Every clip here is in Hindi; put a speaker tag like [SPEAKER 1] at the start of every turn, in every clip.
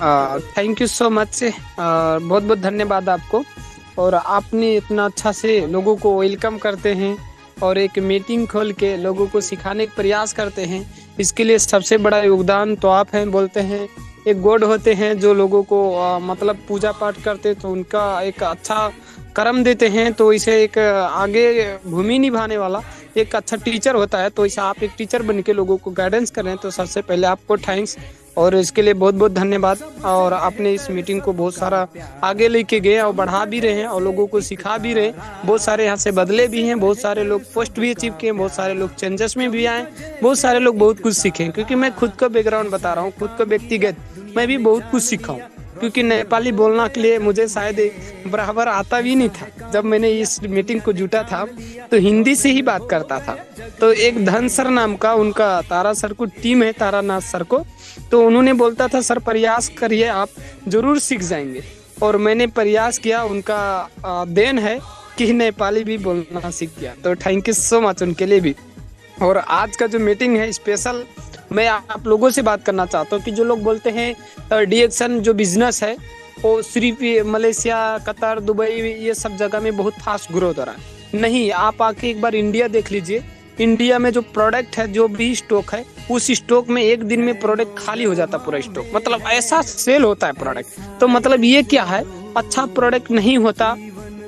[SPEAKER 1] Thank you so much. बहुत बहुत धन्यवाद आपको। और आपने इतना अच्छा से लोगों को वेलकम करते हैं और एक मीटिंग खोल के लोगों को सिखाने का प्रयास करते हैं, इसके लिए सबसे बड़ा योगदान तो आप हैं। बोलते हैं एक गॉड होते हैं जो लोगों को मतलब पूजा पाठ करते तो उनका एक अच्छा कर्म देते हैं, तो इसे एक आगे भूमि निभाने वाला एक अच्छा टीचर होता है। तो इसे आप एक टीचर बन के लोगों को गाइडेंस करें, तो सबसे पहले आपको थैंक्स और इसके लिए बहुत बहुत धन्यवाद। और आपने इस मीटिंग को बहुत सारा आगे लेके गए और बढ़ा भी रहे हैं और लोगों को सिखा भी रहे हैं। बहुत सारे यहाँ से बदले भी हैं, बहुत सारे लोग पोस्ट भी अचीव किए, बहुत सारे लोग चेंजेस में भी आए, बहुत सारे लोग बहुत कुछ सीखे। क्योंकि मैं खुद का बैकग्राउंड बता रहा हूँ, खुद का व्यक्तिगत मैं भी बहुत कुछ सीखा हूँ। क्योंकि नेपाली बोलना के लिए मुझे शायद बराबर आता भी नहीं था। जब मैंने इस मीटिंग को जुटा था तो हिंदी से ही बात करता था। तो एक धन सर नाम का उनका तारा सर को टीम है, तारानाथ सर को, तो उन्होंने बोलता था सर प्रयास करिए आप जरूर सीख जाएंगे। और मैंने प्रयास किया, उनका देन है कि नेपाली भी बोलना सीख गया। तो थैंक यू सो मच उनके लिए भी। और आज का जो मीटिंग है स्पेशल, मैं आप लोगों से बात करना चाहता हूँ कि जो लोग बोलते हैं डीएक्शन जो बिजनेस है वो सिर्फ मलेशिया, कतर, दुबई ये सब जगह में बहुत फास्ट ग्रोथ हो रहा है। नहीं, आप आके एक बार इंडिया देख लीजिए। इंडिया में जो प्रोडक्ट है, जो भी स्टॉक है, उस स्टॉक में एक दिन में प्रोडक्ट खाली हो जाता पूरा स्टॉक। मतलब ऐसा सेल होता है प्रोडक्ट। तो मतलब ये क्या है, अच्छा प्रोडक्ट नहीं होता,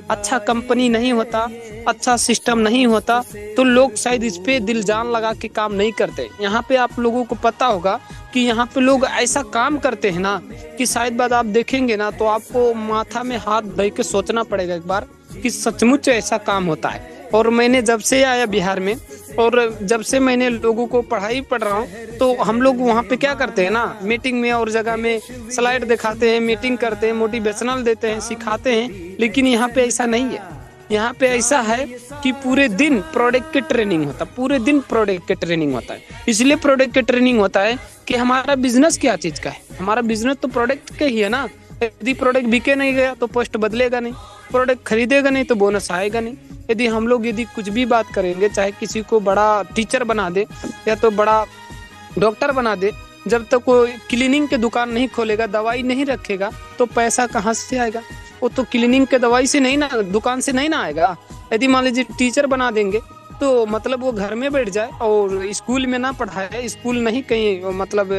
[SPEAKER 1] अच्छा कंपनी नहीं होता, अच्छा सिस्टम नहीं होता, तो लोग शायद इस पे दिल जान लगा के काम नहीं करते। यहाँ पे आप लोगों को पता होगा कि यहाँ पे लोग ऐसा काम करते हैं ना कि शायद बाद आप देखेंगे ना तो आपको माथा में हाथ धर के सोचना पड़ेगा एक बार कि सचमुच ऐसा काम होता है। और मैंने जब से आया बिहार में और जब से मैंने लोगों को पढ़ाई पढ़ रहा हूँ, तो हम लोग वहाँ पे क्या करते हैं ना, मीटिंग में और जगह में स्लाइड दिखाते हैं, मीटिंग करते हैं, मोटिवेशनल देते हैं, सिखाते हैं। लेकिन यहाँ पे ऐसा नहीं है। यहाँ पे ऐसा है कि पूरे दिन प्रोडक्ट की ट्रेनिंग होता है, पूरे दिन प्रोडक्ट की ट्रेनिंग होता है। इसलिए प्रोडक्ट की ट्रेनिंग होता है कि हमारा बिजनेस क्या चीज का है। हमारा बिजनेस तो प्रोडक्ट का ही है ना। यदि प्रोडक्ट बिके नहीं गया तो पोस्ट बदलेगा नहीं, प्रोडक्ट खरीदेगा नहीं तो बोनस आएगा नहीं। यदि हम लोग यदि कुछ भी बात करेंगे, चाहे किसी को बड़ा टीचर बना दे या तो बड़ा डॉक्टर बना दे, जब तक वो क्लीनिंग के दुकान नहीं खोलेगा, दवाई नहीं रखेगा, तो पैसा कहाँ से आएगा? वो तो क्लीनिंग के दवाई से नहीं ना, दुकान से नहीं ना आएगा। यदि मान लीजिए टीचर बना देंगे तो मतलब वो घर में बैठ जाए और स्कूल में ना पढ़ाए, स्कूल नहीं कहीं मतलब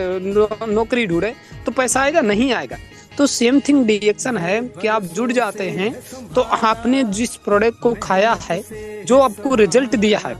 [SPEAKER 1] नौकरी ढूंढे, तो पैसा आएगा? नहीं आएगा। तो सेम थिंग डीएक्शन है कि आप जुड़ जाते हैं तो आपने जिस प्रोडक्ट को खाया है, जो आपको रिजल्ट दिया है,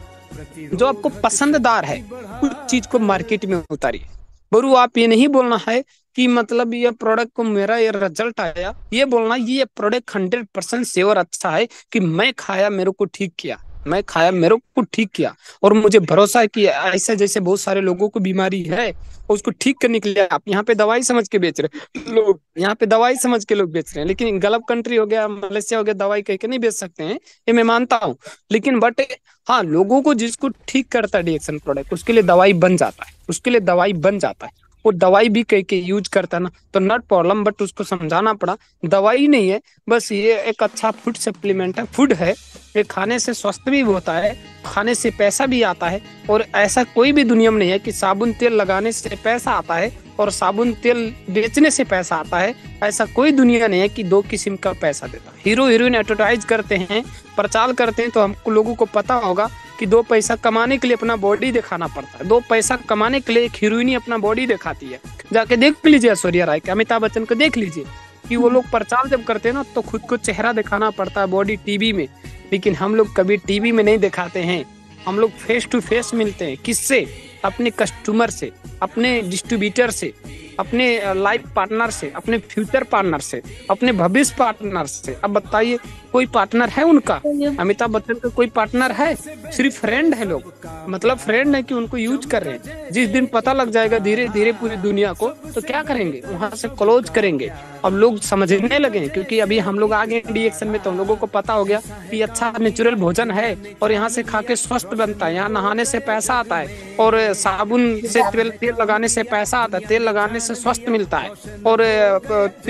[SPEAKER 1] जो आपको पसंददार है, उस चीज को मार्केट में उतारिए। बरू आप ये नहीं बोलना है कि मतलब ये प्रोडक्ट को मेरा ये रिजल्ट आया, ये बोलना ये प्रोडक्ट 100% श्योर अच्छा है कि मैं खाया मेरे को ठीक किया, मैं खाया मेरे को ठीक किया। और मुझे भरोसा है कि ऐसा जैसे बहुत सारे लोगों को बीमारी है उसको ठीक करने के लिए आप यहाँ पे दवाई समझ के बेच रहे लोग, यहाँ पे दवाई समझ के लोग बेच रहे हैं। लेकिन गलत कंट्री हो गया, मलेशिया हो गया, दवाई कह के नहीं बेच सकते हैं, ये मैं मानता हूँ। लेकिन बट हाँ, लोगों को जिसको ठीक करता है डीएक्शन प्रोडक्ट, उसके लिए दवाई बन जाता है, उसके लिए दवाई बन जाता है। वो दवाई भी कह के यूज करता है ना, तो नॉट प्रॉब्लम। बट उसको समझाना पड़ा दवाई नहीं है, बस ये एक अच्छा फूड सप्लीमेंट है, फूड है। ये खाने से स्वस्थ भी होता है, खाने से पैसा भी आता है। और ऐसा कोई भी दुनिया में नहीं है कि साबुन तेल लगाने से पैसा आता है और साबुन तेल बेचने से पैसा आता है। ऐसा कोई दुनिया नहीं है कि दो किस्म का पैसा देता है। हीरो हीरोइन एडवर्टाइज करते हैं, प्रचार करते हैं, तो हमको लोगों को पता होगा कि दो पैसा कमाने के लिए अपना बॉडी दिखाना पड़ता है। दो पैसा कमाने के लिए एक हीरोइन ही अपना बॉडी दिखाती है। जाके देख लीजिए ऐश्वर्या राय के, अमिताभ बच्चन को देख लीजिए कि वो लोग प्रचार जब करते हैं ना तो खुद को चेहरा दिखाना पड़ता है, बॉडी टीवी में। लेकिन हम लोग कभी टीवी में नहीं दिखाते हैं, हम लोग फेस टू फेस मिलते हैं। किससे? अपने कस्टमर से, अपने डिस्ट्रीब्यूटर से, अपने लाइफ पार्टनर से, अपने फ्यूचर पार्टनर से, अपने भविष्य पार्टनर से। अब बताइए कोई पार्टनर है उनका? अमिताभ बच्चन का कोई पार्टनर है? सिर्फ फ्रेंड है लोग, मतलब फ्रेंड है कि उनको यूज कर रहे हैं। जिस दिन पता लग जाएगा धीरे धीरे पूरी दुनिया को, तो क्या करेंगे? वहां से क्लोज करेंगे। अब लोग समझने लगे क्योंकि अभी हम लोग आ गए डीएक्शन में, तो हम लोगों को पता हो गया कि अच्छा नेचुरल भोजन है और यहाँ से खा के स्वस्थ बनता है, यहाँ नहाने से पैसा आता है, और साबुन से तेल लगाने से पैसा आता है, तेल लगाने से स्वस्थ मिलता है, और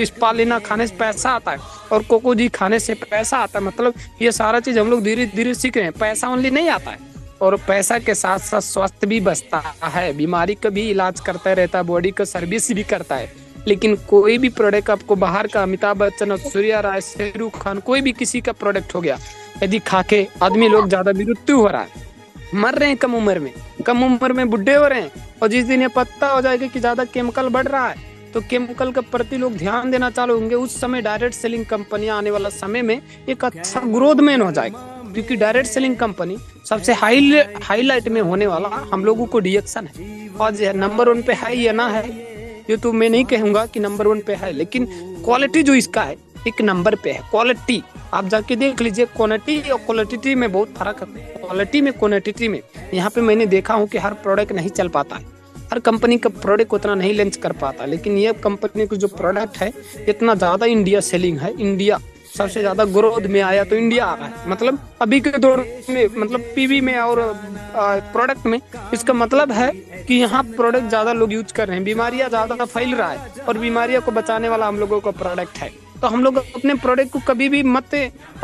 [SPEAKER 1] स्पालिना खाने से पैसा आता है, और कोकोजी खाने से पैसा आता है। मतलब ये सारा चीज हम लोग धीरे धीरे सीख रहे हैं। पैसा ओनली नहीं आता है, और पैसा के साथ साथ स्वास्थ्य भी बचता है, बीमारी का भी इलाज करता रहता है, बॉडी का सर्विस भी करता है। लेकिन कोई भी प्रोडक्ट आपको बाहर का, अमिताभ बच्चन, ऐश्वर्या राय, शाहरुख खान, कोई भी किसी का प्रोडक्ट हो गया, यदि खा के आदमी लोग ज्यादा मृत्यु हो रहा है, मर रहे हैं कम उम्र में बुढ़े हो रहे हैं, और जिस दिन ये पता हो जाएगा कि ज्यादा केमिकल बढ़ रहा है तो केमिकल के प्रति लोग ध्यान देना चालू होंगे, उस समय डायरेक्ट सेलिंग कंपनियां आने वाला समय में एक अच्छा ग्रोथ मैन हो जाएगा। क्योंकि डायरेक्ट सेलिंग कंपनी सबसे हाईलाइट में होने वाला हम लोगों को डीएक्शन है, और नंबर 1 पे है या ना है ये तो मैं नहीं कहूंगा कि नंबर 1 पे है, लेकिन क्वालिटी जो इसका है एक नंबर पे है। क्वालिटी आप जाके देख लीजिए, क्वांटिटी और क्वालिटी में बहुत फर्क है। क्वालिटी में क्वांटिटी में यहाँ पे मैंने देखा हूँ कि हर प्रोडक्ट नहीं चल पाता है, हर कंपनी का प्रोडक्ट उतना नहीं लॉन्च कर पाता, लेकिन ये कंपनी का जो प्रोडक्ट है इतना ज्यादा इंडिया सेलिंग है, इंडिया सबसे ज्यादा ग्रोथ में आया तो इंडिया आ रहा है। मतलब अभी के दौर में, मतलब पीवी में और प्रोडक्ट में, इसका मतलब है कि यहाँ प्रोडक्ट ज्यादा लोग यूज कर रहे हैं, बीमारियां ज्यादा फैल रहा है और बीमारियों को बचाने वाला हम लोगों का प्रोडक्ट है। तो हम लोग अपने प्रोडक्ट को कभी भी मत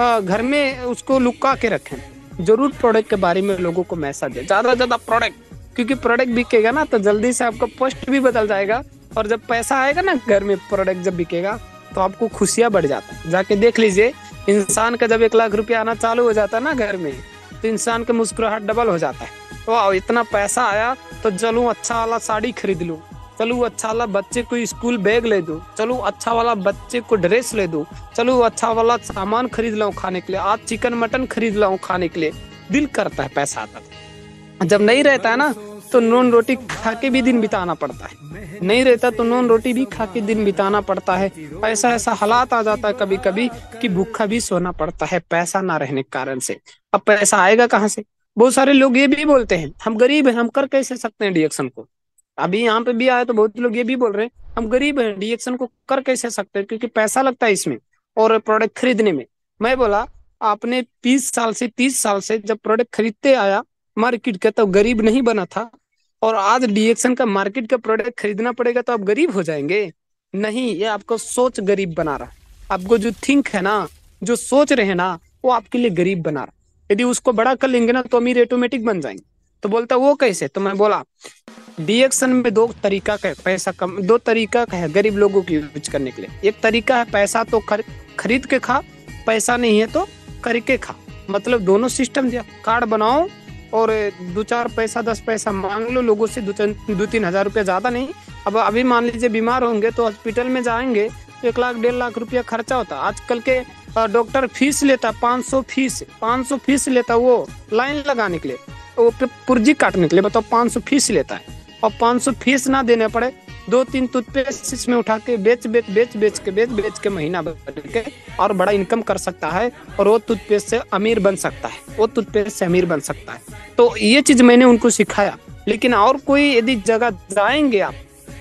[SPEAKER 1] घर में उसको लुका के रखें, जरूर प्रोडक्ट के बारे में लोगों को मैसेज दे, ज्यादा से ज्यादा प्रोडक्ट, क्योंकि प्रोडक्ट बिकेगा ना तो जल्दी से आपका पोस्ट भी बदल जाएगा, और जब पैसा आएगा ना घर में प्रोडक्ट जब बिकेगा तो आपको खुशियां बढ़ जाता है। जाके देख लीजिए, इंसान का जब 1 लाख रुपया आना चालू हो जाता है ना घर में, तो इंसान का मुस्कुराहट डबल हो जाता है। तो इतना पैसा आया तो चलूं अच्छा वाला साड़ी खरीद लूं, चलूं अच्छा वाला बच्चे को स्कूल बैग ले दूं, चलूं अच्छा वाला बच्चे को ड्रेस ले दूं, चलूं अच्छा वाला सामान खरीद लाऊं खाने के लिए, आज चिकन मटन खरीद लाऊं खाने के लिए, दिल करता है पैसा आता है। जब नहीं रहता है ना तो नॉन रोटी खा के भी दिन बिताना पड़ता है, नहीं रहता तो नॉन रोटी भी खा के दिन बिताना पड़ता है। ऐसा हालात आ जाता है कभी कभी कि भूखा भी सोना पड़ता है पैसा ना रहने के कारण से। अब पैसा आएगा कहाँ से? बहुत सारे लोग ये भी बोलते हैं हम गरीब हैं, हम कर कैसे सकते हैं डीएक्शन को। अभी यहाँ पे भी आए तो बहुत लोग ये भी बोल रहे हैं हम गरीब हैं, डीएक्शन को कर कैसे सकते हैं, क्योंकि पैसा लगता है इसमें और प्रोडक्ट खरीदने में। मैं बोला आपने 20 साल से 30 साल से जब प्रोडक्ट खरीदते आया मार्केट का, तब गरीब नहीं बना था, और आज डीएक्शन का मार्केट का प्रोडक्ट खरीदना पड़ेगा तो आप गरीब हो जाएंगे? नहीं, ये आपको सोच गरीब बना रहा है। आपको जो थिंक है ना, जो सोच रहे हैं ना, वो आपके लिए गरीब बना रहा है। यदि उसको बड़ा कर लेंगे ना तो अमीर ऑटोमेटिक बन जाएंगे। तो बोलता वो कैसे? तो मैं बोला डीएक्शन में 2 तरीका का है पैसा कम, 2 तरीका का है गरीब लोगों की यूज करने के लिए। एक तरीका है पैसा तो खरीद के खा, पैसा नहीं है तो करके खा। मतलब दोनों सिस्टम दिया, कार्ड बनाओ और 2-4 पैसा 10 पैसा मांग लो लोगों से, 2-3 हजार रुपया, ज्यादा नहीं। अब अभी मान लीजिए बीमार होंगे तो हॉस्पिटल में जाएंगे 1 लाख 1.5 लाख रुपया खर्चा होता है। आजकल के डॉक्टर फीस लेता 500 फीस लेता, वो लाइन लगाने के लिए, वो पुर्जी काटने के लिए, बताओ 500 फीस लेता है। और 500 फीस ना देने पड़े, 2-3 टूथपेस्ट इसमें उठा के बेच के महीना भर के और बड़ा इनकम कर सकता है, और वो टूथपेस्ट से अमीर बन सकता है, तो ये चीज मैंने उनको सिखाया। लेकिन और कोई यदि जगह जाएंगे आप,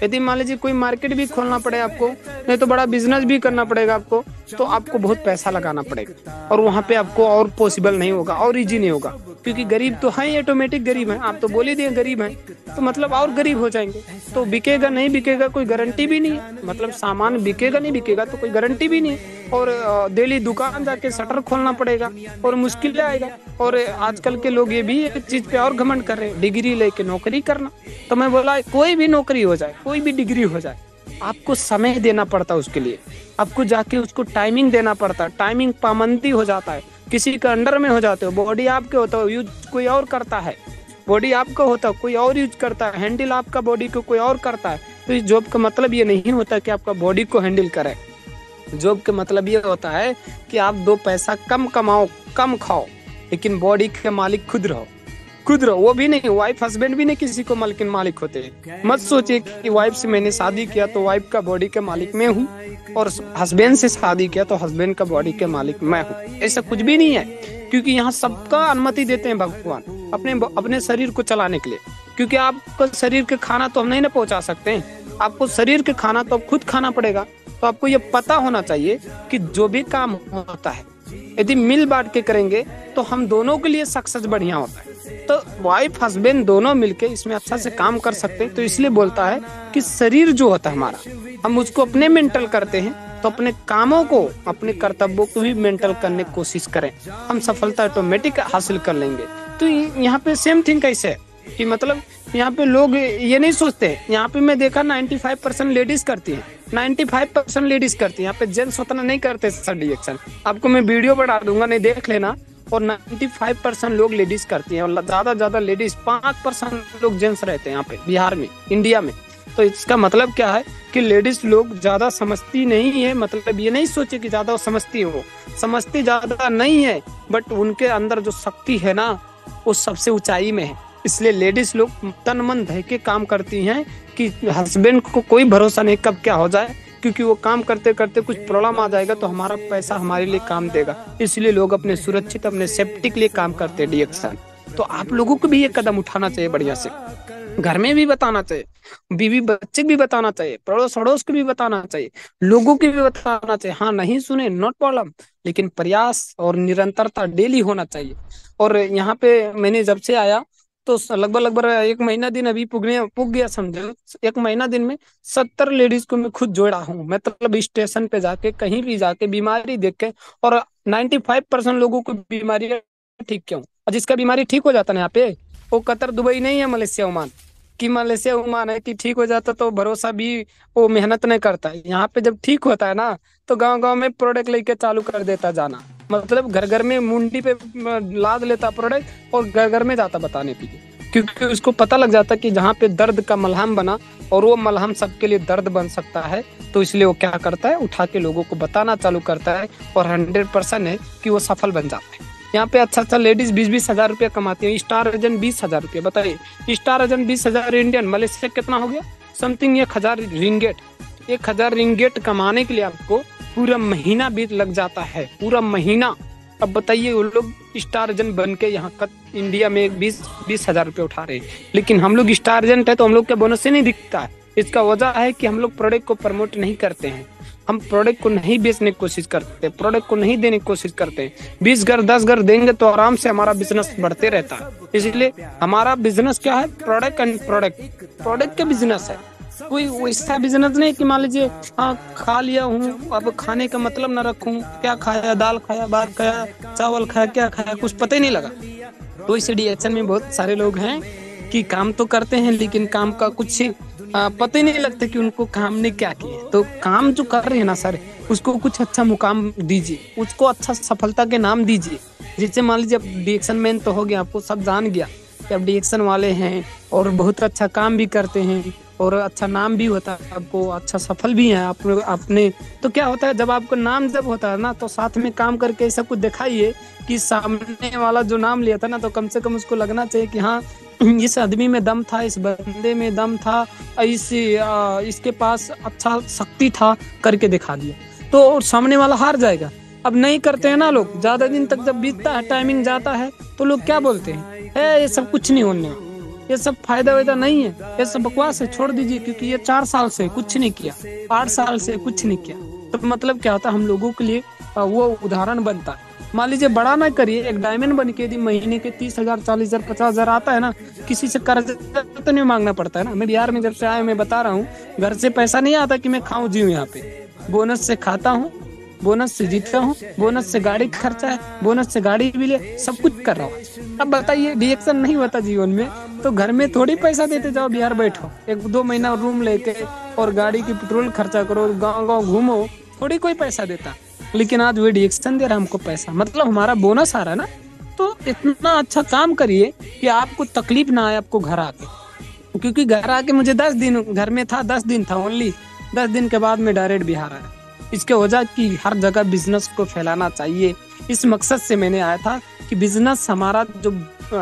[SPEAKER 1] यदि मान लीजिए कोई मार्केट भी खोलना पड़े आपको, नहीं तो बड़ा बिजनेस भी करना पड़ेगा आपको, तो आपको बहुत पैसा लगाना पड़ेगा, और वहाँ पे आपको और पॉसिबल नहीं होगा और इजी नहीं होगा, क्योंकि गरीब तो है, ऑटोमेटिक गरीब है। आप तो बोल ही दिए गरीब हैं, तो मतलब और गरीब हो जाएंगे। तो बिकेगा नहीं बिकेगा कोई गारंटी भी नहीं है, मतलब सामान बिकेगा नहीं बिकेगा तो कोई गारंटी भी नहीं है। और डेली दुकान जाके शटर खोलना पड़ेगा और मुश्किल आएगा। और आजकल के लोग ये भी एक चीज पे और घमंड कर रहे हैं, डिग्री लेके नौकरी करना। तो मैं बोला कोई भी नौकरी हो जाए, कोई भी डिग्री हो जाए, आपको समय देना पड़ता है उसके लिए, आपको जाके उसको टाइमिंग देना पड़ता है, टाइमिंग पाबंदी हो जाता है, किसी के अंडर में हो जाते हो, बॉडी आपके होता है, यूज कोई और करता है, बॉडी आपका होता है कोई और यूज करता है, हैंडल आपका बॉडी को कोई और करता है। तो इस जॉब का मतलब ये नहीं होता कि आपका बॉडी को हैंडल करे, जॉब का मतलब ये होता है कि आप 2 पैसा कम कमाओ, कम खाओ, लेकिन बॉडी के मालिक खुद रहो। वो भी नहीं, वाइफ हस्बैंड भी नहीं किसी को मालिक होते हैं। मत सोचिए कि वाइफ से मैंने शादी किया तो वाइफ का बॉडी के मालिक मैं हूँ, और हस्बैंड से शादी किया तो हस्बैंड का बॉडी के मालिक मैं हूँ। ऐसा कुछ भी नहीं है, क्योंकि यहाँ सबका अनुमति देते हैं भगवान अपने शरीर को चलाने के लिए। क्योंकि आपको शरीर के खाना तो हम नहीं ना पहुंचा सकते हैं, आपको शरीर के खाना तो खुद खाना पड़ेगा। तो आपको ये पता होना चाहिए कि जो भी काम होता है यदि मिल बांट के करेंगे तो हम दोनों के लिए सक्सेस बढ़िया होता है। तो वाइफ हस्बैंड दोनों मिलके इसमें अच्छा से काम कर सकते हैं। तो इसलिए बोलता है कि शरीर जो होता है हमारा, हम उसको अपने मेंटल करते हैं तो अपने कामों को, अपने कर्तव्यों को भी मेंटल करने की कोशिश करें, हम सफलता ऑटोमेटिक हासिल कर लेंगे। तो यहाँ पे सेम थिंग कैसे है, कि मतलब यहाँ पे लोग ये नहीं सोचते। यहाँ पे मैं देखा 95% लेडीज करती हैं, 95% लेडीज करती हैं। यहाँ पे जेंट्स उतना नहीं करते सर डिएक्शन। आपको मैं वीडियो बढ़ा दूंगा, नहीं देख लेना। और 95% लोग लेडीज करती हैं, और ज्यादा लेडीज, 5% लोग जेंट्स रहते हैं यहाँ पे बिहार में, इंडिया में। तो इसका मतलब क्या है कि लेडीज लोग ज्यादा समझती नहीं है। मतलब ये नहीं सोचे कि ज्यादा समझती है, वो समझती ज्यादा नहीं है, बट उनके अंदर जो शक्ति है ना, वो सबसे ऊंचाई में है। इसलिए लेडीज लोग तन मन धय के काम करती हैं कि हस्बैंड को कोई भरोसा नहीं कब क्या हो जाए, क्योंकि वो काम करते करते कुछ प्रॉब्लम आ जाएगा तो हमारा पैसा हमारे लिए काम देगा। इसलिए लोग अपने सुरक्षित, अपने सेफ्टी के लिए काम करते हैं डिएक्शन। तो आप लोगों को भी ये कदम उठाना चाहिए बढ़िया से, घर में भी बताना चाहिए, बीवी बच्चे भी बताना चाहिए, पड़ोस अड़ोस को भी बताना चाहिए, लोगों को भी बताना चाहिए। हाँ नहीं सुने नॉट प्रॉब्लम, लेकिन प्रयास और निरंतरता डेली होना चाहिए। और यहाँ पे मैंने जब से आया तो लगभग 1 महीना दिन अभी पुग गया समझो। 1 महीना दिन में 70 लेडीज को मैं खुद जोड़ा हूँ। मतलब स्टेशन पे जाके, कहीं भी जाके बीमारी देख के, और 95% लोगों को बीमारी ठीक क्यों, और जिसका बीमारी ठीक हो जाता ना यहाँ पे, वो कतर दुबई नहीं है, मलेशिया ओमान। कि मलेशिया ओमान है कि ठीक हो जाता तो भरोसा भी, वो मेहनत नहीं करता है। यहाँ पे जब ठीक होता है ना, तो गांव गांव में प्रोडक्ट लेके चालू कर देता जाना। मतलब घर घर में मुंडी पे लाद लेता प्रोडक्ट, और घर घर में जाता बताने के लिए, क्योंकि उसको पता लग जाता कि जहाँ पे दर्द का मलहम बना, और वो मलहम सबके लिए दर्द बन सकता है। तो इसलिए वो क्या करता है, उठा के लोगों को बताना चालू करता है, और 100% है कि वो सफल बन जाता है। यहाँ पे अच्छा लेडीज 20-20 हजार रुपया कमाती है। स्टार एजेंट 20 हजार रुपया, बताइए स्टार एजेंट 20 हजार इंडियन, मलेशिया कितना हो गया, समथिंग 1 हजार रिंगेट। 1 हजार रिंगेट कमाने के लिए आपको पूरा महीना बीत लग जाता है, पूरा महीना। अब बताइए वो लोग स्टार एजेंट बन के यहाँ का इंडिया में 20-20 हजार रुपये उठा रहे हैं। लेकिन हम लोग स्टार एजेंट है तो हम लोग का बोनस ही नहीं दिखता है। इसका वजह है कि हम लोग प्रोडक्ट को प्रमोट नहीं करते हैं, हम प्रोडक्ट को नहीं बेचने की कोशिश करते, प्रोडक्ट को नहीं देने की कोशिश करते हैं। 20 घर 10 घर देंगे तो आराम से हमारा बिजनेस बढ़ते रहता है। इसलिए हमारा बिजनेस क्या है, प्रोडक्ट एंड प्रोडक्ट, प्रोडक्ट का बिजनेस है। कोई वैसा बिजनेस नहीं कि मान लीजिए हाँ खा लिया हूँ, अब खाने का मतलब ना रखूँ, क्या खाया, दाल खाया, भात खाया, चावल खाया, क्या खाया, कुछ पता ही नहीं लगा। तो इस डिएक्शन में बहुत सारे लोग हैं कि काम तो करते हैं, लेकिन काम का कुछ पता ही नहीं लगता कि उनको काम ने क्या किया। तो काम जो कर रहे हैं ना सर, उसको कुछ अच्छा मुकाम दीजिए, उसको अच्छा सफलता के नाम दीजिए। जैसे मान लीजिए अब डिएक्शन मैन तो हो गया, आपको सब जान गया कि अब डिएक्शन वाले हैं, और बहुत अच्छा काम भी करते हैं, और अच्छा नाम भी होता है, आपको अच्छा सफल भी है आपने। तो क्या होता है, जब आपको नाम जब होता है ना, तो साथ में काम करके ऐसा कुछ दिखाइए कि सामने वाला जो नाम लिया था ना, तो कम से कम उसको लगना चाहिए कि हाँ इस आदमी में दम था, इस बंदे में दम था, इसके पास अच्छा शक्ति था, करके दिखा दिया तो सामने वाला हार जाएगा। अब नहीं करते हैं ना लोग, ज्यादा दिन तक जब बीतता है, टाइमिंग जाता है, तो लोग क्या बोलते हैं, ये सब कुछ नहीं होने, ये सब फायदा वायदा नहीं है, ये सब बकवास है, छोड़ दीजिए, क्योंकि ये 4 साल से कुछ नहीं किया, 8 साल से कुछ नहीं किया। तो मतलब क्या होता है, हम लोगों के लिए वो उदाहरण बनता है। मान लीजिए बड़ा ना करिए, एक डायमंड बन के यदि महीने के 30 हजार 40 हजार 50 हजार आता है ना, किसी से कर्ज तो नहीं मांगना पड़ता है ना। मैं बिहार में जब से आया, मैं बता रहा हूँ, घर से पैसा नहीं आता कि मैं खाऊं जीऊं। यहाँ पे बोनस से खाता हूँ, बोनस से जीतता हूँ, बोनस से गाड़ी खर्चा है, बोनस से गाड़ी भी ले, सब कुछ कर रहा हूँ। अब बताइए डिएक्शन नहीं होता जीवन में, तो घर में थोड़ी पैसा देते जाओ, बिहार बैठो 1-2 महीना रूम लेके और गाड़ी की पेट्रोल खर्चा करो, गाँव गाँव घूमो, थोड़ी कोई पैसा देता। लेकिन आज वो डिएक्शन दे रहा है हमको पैसा, मतलब हमारा बोनस आ रहा है ना। तो इतना अच्छा काम करिए कि आपको तकलीफ ना आए आपको घर आके। क्योंकि घर आके मुझे 10 दिन घर में था, 10 दिन था ओनली, 10 दिन के बाद में डायरेक्ट बिहार आया। इसके वजह कि हर जगह बिजनेस को फैलाना चाहिए, इस मकसद से मैंने आया था कि बिजनेस हमारा जो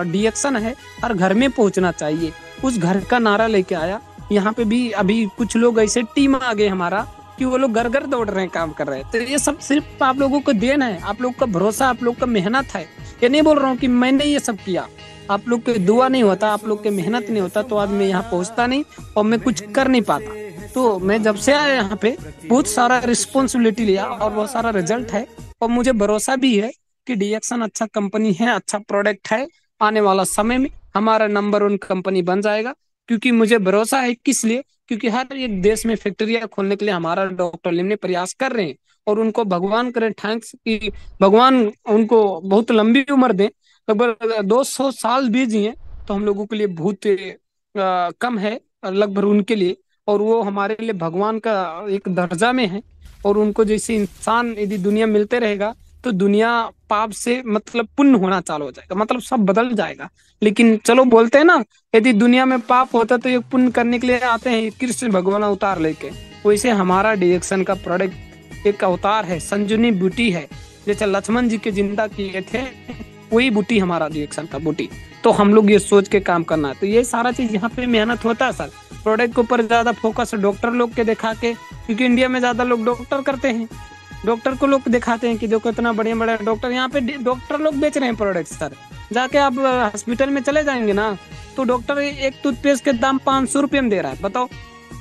[SPEAKER 1] डिएक्शन है हर घर में पहुंचना चाहिए। उस घर का नारा लेके आया। यहाँ पे भी अभी कुछ लोग ऐसे टीम आ गए हमारा कि वो लोग घर घर दौड़ रहे हैं, काम कर रहे हैं। तो ये सब सिर्फ आप लोगों को देन है, आप लोग का भरोसा, आप लोग का मेहनत है। ये नहीं बोल रहा हूँ कि मैंने ये सब किया, आप लोग के दुआ नहीं होता, आप लोग के मेहनत नहीं होता तो आज मैं यहाँ पहुँचता नहीं और मैं कुछ कर नहीं पाता। तो मैं जब से आया यहाँ पे बहुत सारा रिस्पॉन्सिबिलिटी लिया और बहुत सारा रिजल्ट है, और मुझे भरोसा भी है कि डिएक्शन अच्छा कंपनी है, अच्छा प्रोडक्ट है। आने वाला समय में हमारा नंबर 1 कंपनी बन जाएगा। क्योंकि मुझे भरोसा है, किस लिए, क्योंकि हर एक देश में फैक्ट्रियां खोलने के लिए हमारा डॉक्टर लिम ने प्रयास कर रहे हैं। और उनको भगवान करे थैंक्स कि भगवान उनको बहुत लंबी उम्र दे, लगभग 200 साल भी जिए, तो हम लोगों के लिए बहुत कम है लगभग उनके लिए। और वो हमारे लिए भगवान का एक दर्जा में है। और उनको जैसे इंसान यदि दुनिया मिलते रहेगा तो दुनिया पाप से मतलब पुण्य होना चालू हो जाएगा, मतलब सब बदल जाएगा। लेकिन चलो बोलते हैं ना, यदि दुनिया में पाप होता तो ये पुण्य करने के लिए आते हैं कृष्ण भगवान अवतार लेके। वैसे हमारा डिएक्शन का प्रोडक्ट एक अवतार है, संजीवनी बूटी है। जैसे लक्ष्मण जी के जिंदा किए थे, वही बूटी हमारा रिएक्शन का बूटी। तो हम लोग ये सोच के काम करना है। तो ये सारा चीज यहाँ पे मेहनत होता है सर। प्रोडक्ट के ऊपर ज्यादा फोकस डॉक्टर लोग के दिखा के, क्योंकि इंडिया में ज्यादा लोग डॉक्टर करते हैं, डॉक्टर को लोग दिखाते हैं कि देखो इतना बढ़िया बड़ा डॉक्टर। यहाँ पे डॉक्टर लोग बेच रहे हैं प्रोडक्ट सर। जाके आप हॉस्पिटल में चले जाएंगे ना, तो डॉक्टर एक टूथपेस्ट के दाम 500 रुपये में दे रहा है, बताओ।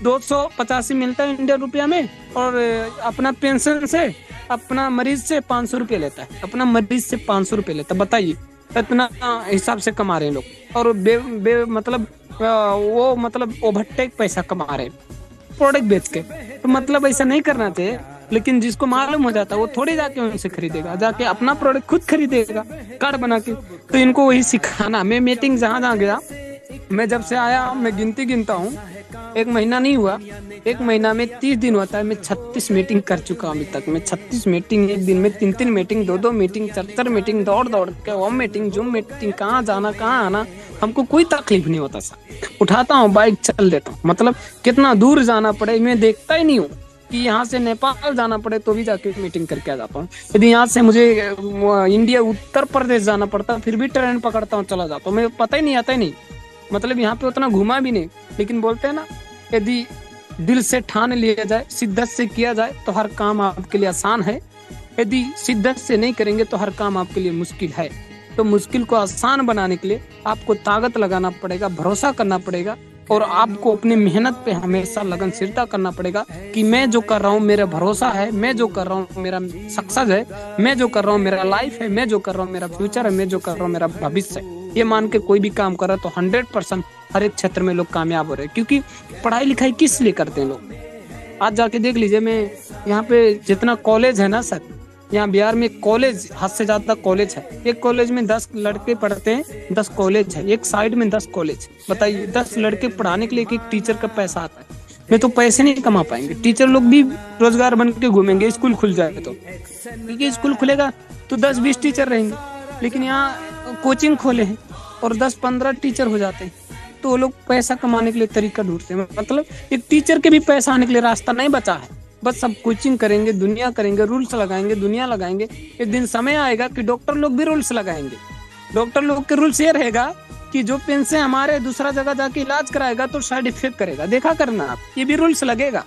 [SPEAKER 1] 285 मिलता है इंडियन रुपया में, और अपना पेंशन से अपना मरीज से 500 रुपये लेता है, अपना मरीज से 500 रुपये लेता है। बताइए इतना हिसाब से कमा रहे हैं लोग। और मतलब वो मतलब ओवरटेक पैसा कमा रहे हैं प्रोडक्ट बेच के। तो मतलब ऐसा नहीं करना चाहिए। लेकिन जिसको मालूम हो जाता है वो थोड़ी जाके उनसे खरीदेगा, जाके अपना प्रोडक्ट खुद खरीदेगा कार्ड बना के। तो इनको वही सिखाना। मैं मीटिंग जहाँ जहाँ गया, मैं जब से आया मैं गिनती गिनता हूँ, 1 महीना नहीं हुआ, 1 महीना में 30 दिन होता है, मैं 36 मीटिंग कर चुका हूँ अभी तक। मैं 36 मीटिंग, एक दिन में 3-3 मीटिंग, 2-2 मीटिंग, 4-4 मीटिंग, दौड़ दौड़ के होम मीटिंग, जूम मीटिंग, कहाँ जाना कहाँ आना, हमको कोई तकलीफ नहीं होता सर। उठाता हूँ बाइक, चल देता हूँ। मतलब कितना दूर जाना पड़े मैं देखता ही नहीं हूँ कि यहाँ से नेपाल जाना पड़े तो भी जाके मीटिंग करके आ जाता हूँ। यदि यहाँ से मुझे इंडिया उत्तर प्रदेश जाना पड़ता फिर भी ट्रेन पकड़ता हूँ, चला जाता हूँ। मैं पता ही नहीं, आता ही नहीं। मतलब यहाँ पे उतना घुमा भी नहीं। लेकिन बोलते हैं ना, यदि दिल से ठान लिया जाए, शिद्दत से किया जाए तो हर काम आपके लिए आसान है। यदि शिद्दत से नहीं करेंगे तो हर काम आपके लिए मुश्किल है। तो मुश्किल को आसान बनाने के लिए आपको ताकत लगाना पड़ेगा, भरोसा करना पड़ेगा, और आपको अपनी मेहनत पे हमेशा लगनशीलता करना पड़ेगा कि मैं जो कर रहा हूँ मेरा भरोसा है, मैं जो कर रहा हूँ मेरा सक्सेस है, मैं जो कर रहा हूँ मेरा लाइफ है, मैं जो कर रहा हूँ मेरा फ्यूचर है, मैं जो कर रहा हूँ मेरा भविष्य है। ये मान के कोई भी काम कर रहा है तो 100% हर एक क्षेत्र में लोग कामयाब हो रहे हैं। क्योंकि पढ़ाई लिखाई किस लिए करते हैं लोग? आज जाके देख लीजिए, मैं यहाँ पे जितना कॉलेज है ना सर, यहाँ बिहार में कॉलेज हद से ज्यादा कॉलेज है। एक कॉलेज में 10 लड़के पढ़ते हैं, 10 कॉलेज है, एक साइड में 10 कॉलेज। बताइए 10 लड़के पढ़ाने के लिए एक टीचर का पैसा आता है। मैं तो पैसे नहीं कमा पाएंगे। टीचर लोग भी रोजगार बन के घूमेंगे, स्कूल खुल जाएगा तो, क्योंकि स्कूल खुलेगा तो 10-20 टीचर रहेंगे। लेकिन यहाँ कोचिंग खोले हैं और 10-15 टीचर हो जाते हैं, तो वो लोग पैसा कमाने के लिए तरीका ढूंढते हैं। मतलब एक टीचर के भी पैसा आने के लिए रास्ता नहीं बचा है। बस सब कोचिंग करेंगे, दुनिया करेंगे, रूल्स लगाएंगे, दुनिया लगाएंगे। एक दिन समय आएगा कि डॉक्टर लोग भी रूल्स लगाएंगे। डॉक्टर लोग के रूल्स ये रहेगा कि जो पेन से हमारे दूसरा जगह जाके इलाज कराएगा तो साइड इफेक्ट करेगा, देखा करना आप। ये भी रूल्स लगेगा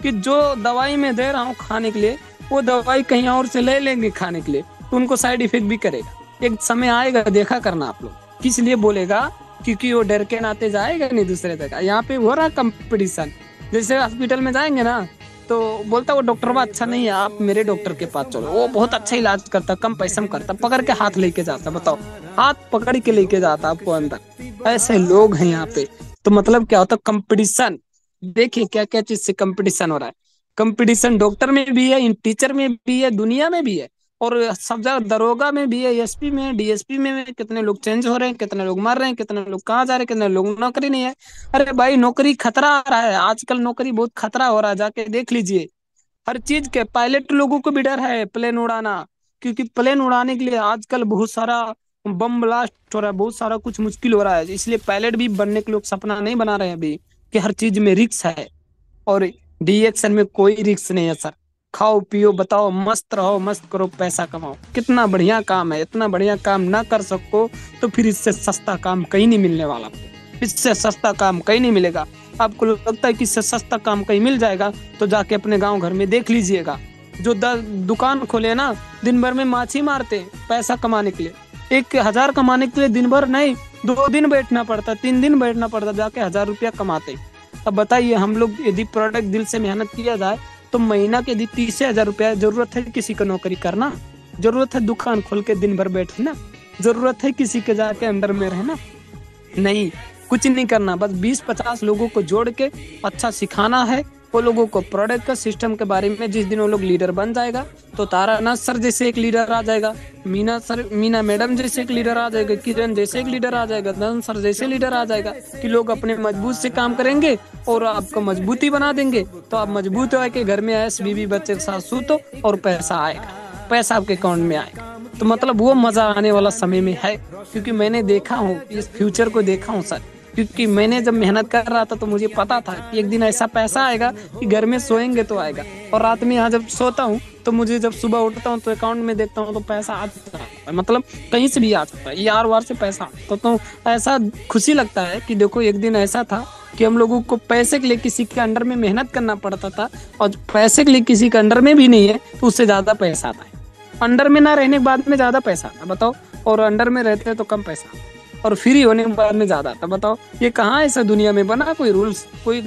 [SPEAKER 1] कि जो दवाई मैं दे रहा हूँ खाने के लिए, वो दवाई कहीं और से ले लेंगे खाने के लिए तो उनको साइड इफेक्ट भी करेगा। एक समय आएगा, देखा करना आप लोग। किस लिए बोलेगा? क्योंकि वो डर के नाते जाएगा नहीं दूसरे जगह। यहाँ पे हो रहा कंपटीशन। जैसे हॉस्पिटल में जाएंगे ना तो बोलता वो डॉक्टर वो अच्छा नहीं है, आप मेरे डॉक्टर के पास चलो, वो बहुत अच्छा इलाज करता, कम पैसा में करता, पकड़ के हाथ लेके जाता। बताओ, हाथ पकड़ के लेके जाता आपको अंदर। ऐसे लोग हैं यहाँ पे। तो मतलब क्या होता? कंपटीशन। देखिए क्या क्या चीज से कंपटीशन हो रहा है। कंपटीशन डॉक्टर में भी है, टीचर में भी है, दुनिया में भी है, और सब जगह दरोगा में भी है, एसपी में, डीएसपी में। कितने लोग चेंज हो रहे हैं, कितने लोग मर रहे हैं, कितने लोग कहाँ जा रहे हैं, कितने लोग नौकरी नहीं है। अरे भाई नौकरी खतरा आ रहा है आजकल, नौकरी बहुत खतरा हो रहा है, जाके देख लीजिए। हर चीज के पायलट लोगों को भी डर है प्लेन उड़ाना, क्योंकि प्लेन उड़ाने के लिए आजकल बहुत सारा बम ब्लास्ट हो रहा है, बहुत सारा कुछ मुश्किल हो रहा है। इसलिए पायलट भी बनने के लोग सपना नहीं बना रहे हैं अभी, कि हर चीज में रिस्क है। और डीएक्शन में कोई रिस्क नहीं है सर। खाओ पियो, बताओ, मस्त रहो, मस्त करो, पैसा कमाओ। कितना बढ़िया काम है। इतना बढ़िया काम ना कर सको तो फिर इससे सस्ता काम कहीं नहीं मिलने वाला। इससे सस्ता काम कहीं नहीं मिलेगा। आपको लगता है कि इससे सस्ता काम कहीं मिल जाएगा तो जाके अपने गांव घर में देख लीजिएगा। जो दुकान खोले ना, दिन भर में माछी मारते हैं पैसा कमाने के लिए। 1,000 कमाने के लिए दिन भर नहीं, 2 दिन बैठना पड़ता, 3 दिन बैठना पड़ता, जाके 1,000 रुपया कमाते। अब बताइए, हम लोग यदि प्रोडक्ट दिल से मेहनत किया जाए तो महीना के यदि 30,000 रुपया। जरूरत है किसी को नौकरी करना? जरूरत है दुकान खोल के दिन भर बैठना? जरूरत है किसी के जाके अंडर में रहना? नहीं, कुछ नहीं करना। बस 20-50 लोगों को जोड़ के अच्छा सिखाना है, वो लोगों को प्रोडक्ट का सिस्टम के बारे में, जिस दिन वो लोग लीडर बन जाएगा तो तारानाथ सर जैसे एक लीडर आ जाएगा, मीना मैडम जैसे एक लीडर आ जाएगा, किरण जैसे एक लीडर आ जाएगा, धन सर जैसे लीडर आ जाएगा, कि लोग अपने मजबूत से काम करेंगे और आपको मजबूती बना देंगे। तो आप मजबूत हो के घर में ऐस बीवी बच्चे के साथ सूतो और पैसा आएगा, पैसा आपके अकाउंट में आएगा। तो मतलब वो मजा आने वाला समय में है, क्योंकि मैंने देखा हूँ, इस फ्यूचर को देखा हूँ सर। क्योंकि मैंने जब मेहनत कर रहा था तो मुझे पता था कि एक दिन ऐसा पैसा आएगा कि घर में सोएंगे तो आएगा। और रात में यहाँ जब सोता हूँ तो मुझे जब सुबह उठता हूँ तो अकाउंट में देखता हूँ तो पैसा आ जाता है, मतलब कहीं से भी आ सकता है, यार वार से पैसा। तो ऐसा खुशी लगता है कि देखो एक दिन ऐसा था कि हम लोगों को पैसे के लिए किसी के अंडर में मेहनत करना पड़ता था, और पैसे के लिए किसी के अंडर में भी नहीं है तो उससे ज्यादा पैसा आता है। अंडर में ना रहने के बाद में ज्यादा पैसा आता, बताओ, और अंडर में रहते हैं तो कम पैसा, और फ्री होने के बाद में ज्यादा आता। बताओ ये कहाँ ऐसा दुनिया में बना कोई रूल्स, कोई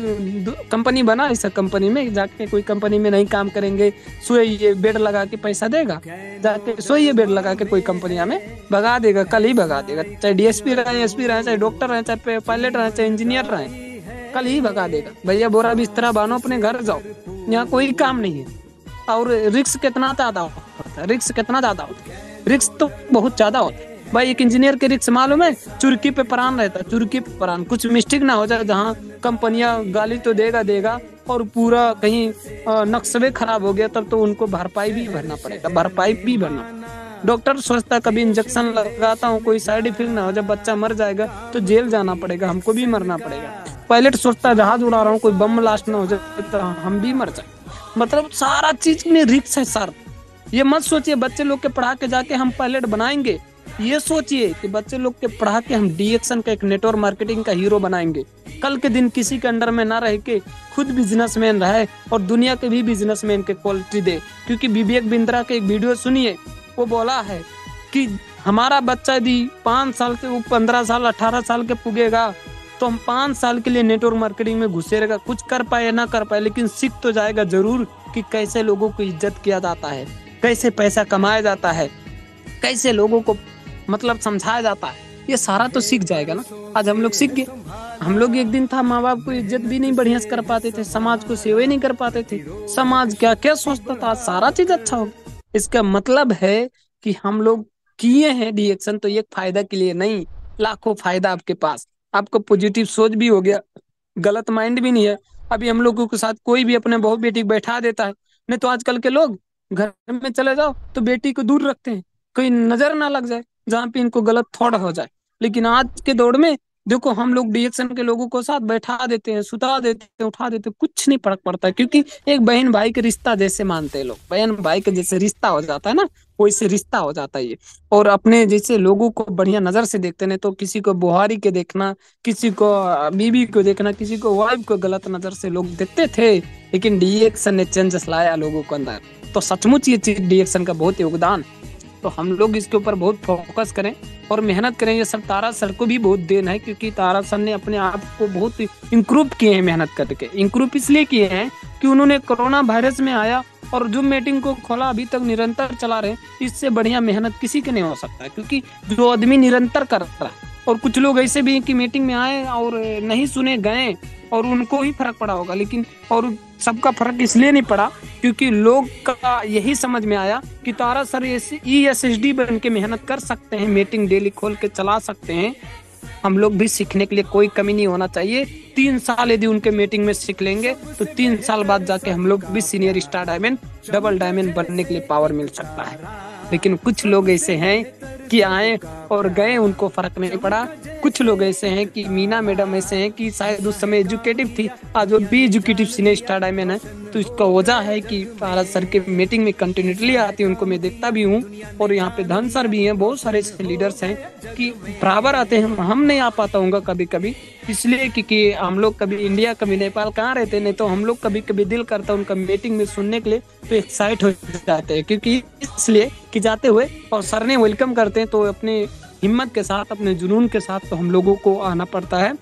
[SPEAKER 1] कंपनी बना ऐसा? कंपनी में जाके कोई कंपनी में नहीं काम करेंगे, सोइए बेड लगा के पैसा देगा, जाके सोइए बेड लगा के कोई कंपनी हमें भगा देगा, कल ही भगा देगा। चाहे डीएसपी रहे, एसपी रहे, चाहे डॉक्टर रहे, चाहे पायलट रहे, चाहे इंजीनियर रहे, कल ही भगा देगा। भैया बोरा बिस्तरा बानो अपने घर जाओ, यहाँ कोई काम नहीं है। और रिस्क कितना ज्यादा होता है, रिस्क कितना ज्यादा होता है, रिस्क तो बहुत ज्यादा होता है भाई। एक इंजीनियर के रिस्क मालूम है, चुरकी पे प्राण रहता है, चुरकी पे प्राण, कुछ मिस्टेक ना हो जाए, जहाँ कंपनियां गाली तो देगा और पूरा कहीं नक्शे खराब हो गया तब तो उनको भरपाई भी भरना पड़ेगा, भरपाई भी भरना। डॉक्टर सोचता कभी इंजेक्शन लगाता हूँ कोई साइड इफेक्ट ना हो, जब बच्चा मर जाएगा तो जेल जाना पड़ेगा, हमको भी मरना पड़ेगा। पायलट सोचता जहाज उड़ा रहा हूँ कोई बम ब्लास्ट ना हो जाए तो हम भी मर जाए। मतलब सारा चीज में रिस्क है सर। ये मत सोचिए बच्चे लोग के पढ़ा के जाके हम पायलट बनाएंगे, ये सोचिए कि बच्चे लोग के पढ़ा के हम डीएक्शन का एक नेटवर्क मार्केटिंग का हीरो बनाएंगे। कल के दिन किसी के अंडर में ना रह के खुद बिजनेसमैन रहे और दुनिया के भी बिजनेसमैन के क्वालिटी दे। क्योंकि विवेक बिंद्रा के एक वीडियो सुनिए, वो बोला है कि हमारा बच्चा यदि 5 साल से वो 15 साल 18 साल के पुगेगा तो हम 5 साल के लिए नेटवर्क मार्केटिंग में घुसे रहेगा, कुछ कर पाए ना कर पाए लेकिन सीख तो जाएगा जरूर कि कैसे लोगों को इज्जत किया जाता है, कैसे पैसा कमाया जाता है, कैसे लोगों को मतलब समझाया जाता है, ये सारा तो सीख जाएगा ना। आज हम लोग सीख गए। हम लोग एक दिन था माँ बाप को इज्जत भी नहीं बढ़िया से कर पाते थे, समाज को सेवा नहीं कर पाते थे, समाज क्या क्या सोचता था, सारा चीज अच्छा हो गया। इसका मतलब है कि हम लोग किए हैं डीएक्शन तो एक फायदा के लिए नहीं, लाखों फायदा आपके पास। आपको पॉजिटिव सोच भी हो गया, गलत माइंड भी नहीं है। अभी हम लोगों के साथ कोई भी अपने बहू बेटी को बैठा देता है, नहीं तो आजकल के लोग घर में चले जाओ तो बेटी को दूर रखते हैं, कोई नजर ना लग जाए जहाँ पे इनको गलत थॉट हो जाए। लेकिन आज के दौर में देखो हम लोग डीएक्शन के लोगों को साथ बैठा देते हैं, सुता देते हैं, उठा देते हैं, कुछ नहीं फर्क पड़ता है, क्योंकि एक बहन भाई के रिश्ता जैसे मानते हैं लोग, बहन भाई के जैसे रिश्ता हो जाता है ना, वैसे रिश्ता हो जाता है ये। और अपने जैसे लोगों को बढ़िया नजर से देखते हैं, तो किसी को बुहारी के देखना, किसी को बीवी को देखना, किसी को वाइफ को गलत नजर से लोग देखते थे, लेकिन डीएक्शन ने चेंजेस लाया लोगों को अंदर। तो सचमुच ये चीज डीएक्शन का बहुत योगदान। तो हम लोग इसके ऊपर बहुत फोकस करें और मेहनत करें। ये सब तारा सर को भी बहुत देन है, क्योंकि तारा सर ने अपने आप को बहुत इंक्रूव किए हैं मेहनत करके। इंक्रूव इसलिए किए हैं कि उन्होंने कोरोना वायरस में आया और जूम मीटिंग को खोला, अभी तक निरंतर चला रहे। इससे बढ़िया मेहनत किसी के नहीं हो सकता, क्योंकि जो आदमी निरंतर कर रहा है। और कुछ लोग ऐसे भी हैं कि मीटिंग में आए और नहीं सुने गए और उनको ही फर्क पड़ा होगा, लेकिन और सबका फर्क इसलिए नहीं पड़ा क्योंकि लोग का यही समझ में आया कि तारा सर ESSD बन के मेहनत कर सकते हैं, मीटिंग डेली खोल के चला सकते हैं। हम लोग भी सीखने के लिए कोई कमी नहीं होना चाहिए। 3 साल यदि उनके मीटिंग में सीख लेंगे तो 3 साल बाद जाके हम लोग भी senior star diamond, double diamond बनने के लिए पावर मिल सकता है। लेकिन कुछ लोग ऐसे हैं कि आए और गए, उनको फर्क नहीं पड़ा। कुछ लोग ऐसे हैं कि मीना मैडम ऐसे हैं कि शायद उस समय एजुकेटिव थी, आज वो भी एजुकेटिव सीनियर स्टार डायमंड है। तो इसका वजह है कि भारत सर के मीटिंग में कंटिन्यूटली आती है, उनको मैं देखता भी हूँ। और यहाँ पे धन सर भी हैं, बहुत सारे लीडर्स हैं कि बराबर आते हैं। हम नहीं आ पाता हूँ कभी कभी, इसलिए क्योंकि हम लोग कभी इंडिया कभी नेपाल कहाँ रहते, नहीं तो हम लोग कभी कभी दिल करता है उनका मीटिंग में सुनने के लिए, तो एक्साइट हो जाते हैं। क्योंकि इसलिए कि जाते हुए और सर ने वेलकम करते हैं तो अपने हिम्मत के साथ, अपने जुनून के साथ तो हम लोगों को आना पड़ता है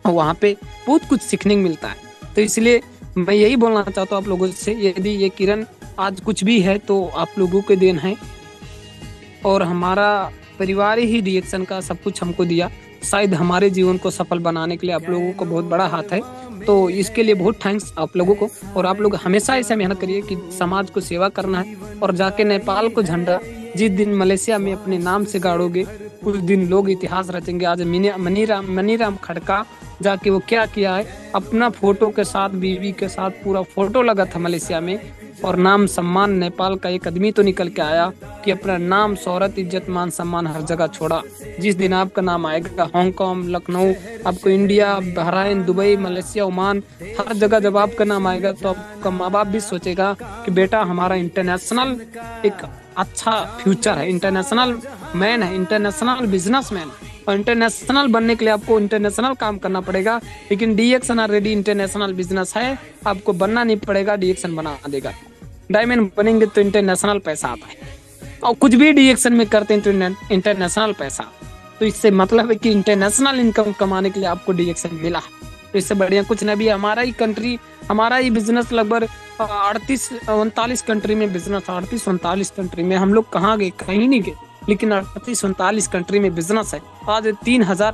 [SPEAKER 1] और वहाँ पे बहुत कुछ सीखने को मिलता है। तो इसलिए मैं यही बोलना चाहता हूँ आप लोगों से, यदि ये किरण आज कुछ भी है तो आप लोगों के देन है, और हमारा परिवार ही डीएक्शन का सब कुछ हमको दिया। शायद हमारे जीवन को सफल बनाने के लिए आप लोगों को बहुत बड़ा हाथ है। तो इसके लिए बहुत थैंक्स आप लोगों को। और आप लोग हमेशा ऐसे मेहनत करिए कि समाज को सेवा करना है, और जाके नेपाल को झंडा जिस दिन मलेशिया में अपने नाम से गाड़ोगे, उस दिन लोग इतिहास रचेंगे। आज मनीराम खड़का जाके वो क्या किया है, अपना फोटो के साथ, बीवी के साथ पूरा फोटो लगा था मलेशिया में, और नाम सम्मान नेपाल का एक आदमी तो निकल के आया कि अपना नाम, शोहरत, इज्जत, मान सम्मान हर जगह छोड़ा। जिस दिन आपका नाम आएगा हांगकांग, लखनऊ, आपको India, Bahrain, Dubai, Malaysia, Oman, हर जगह जब आपका नाम आएगा तो आपका माँ बाप भी सोचेगा कि बेटा हमारा इंटरनेशनल एक अच्छा फ्यूचर है, इंटरनेशनल मैन है, इंटरनेशनल बिजनेसमैन। और इंटरनेशनल बनने के लिए आपको इंटरनेशनल काम करना पड़ेगा। लेकिन डीएक्सन ऑलरेडी इंटरनेशनल बिजनेस है, आपको बनना नहीं पड़ेगा, डीएक्सन बना देगा। डायमंड बनेंगे तो इंटरनेशनल पैसा आता है, और कुछ भी डीएक्शन में करते हैं तो इंटरनेशनल पैसा। तो इससे मतलब है कि इंटरनेशनल इनकम कमाने के लिए आपको डीएक्शन मिला। तो इससे बढ़िया कुछ ना भी। हमारा ही कंट्री, हमारा ही बिजनेस लगभग 38-39 कंट्री में बिजनेस, 38-39 कंट्री में हम लोग कहाँ गए, कहीं नहीं गए, लेकिन 38-39 कंट्री में बिजनेस है। आज 3,000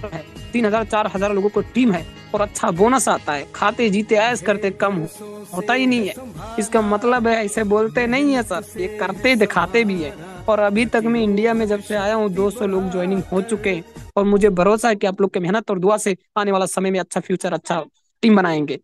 [SPEAKER 1] है, 3,000-4,000 लोगों को टीम है, और अच्छा बोनस आता है, खाते जीते ऐश करते, कम होता ही नहीं है। इसका मतलब है ऐसे बोलते नहीं है सर, ये करते दिखाते भी है। और अभी तक मैं इंडिया में जब से आया हूँ 200 लोग ज्वाइनिंग हो चुके हैं, और मुझे भरोसा है कि आप लोग की मेहनत और दुआ से आने वाला समय में अच्छा फ्यूचर, अच्छा टीम बनाएंगे।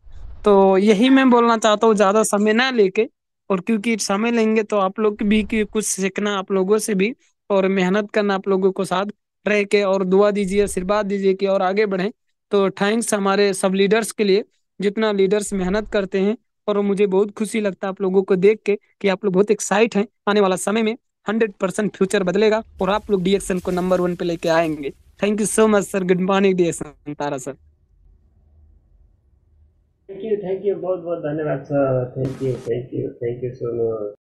[SPEAKER 1] तो यही मैं बोलना चाहता हूँ, ज्यादा समय ना लेके। और क्योंकि समय लेंगे तो आप लोग भी की कुछ सीखना, आप लोगों से भी, और मेहनत करना आप लोगों को साथ रह के, और दुआ दीजिए, आशीर्वाद दीजिए कि और आगे बढ़ें। तो थैंक्स हमारे सब लीडर्स के लिए, जितना लीडर्स मेहनत करते हैं। और मुझे बहुत खुशी लगता है आप लोगों को देख के कि आप लोग बहुत एक्साइट हैं। आने वाला समय में 100% फ्यूचर बदलेगा, और आप लोग डीएक्सन को नंबर 1 पे लेके आएंगे। Thank you so much sir. Good morning डीएक्सन तारा सर।
[SPEAKER 2] थैंक यू बहुत बहुत धन्यवाद sir. Thank you so much.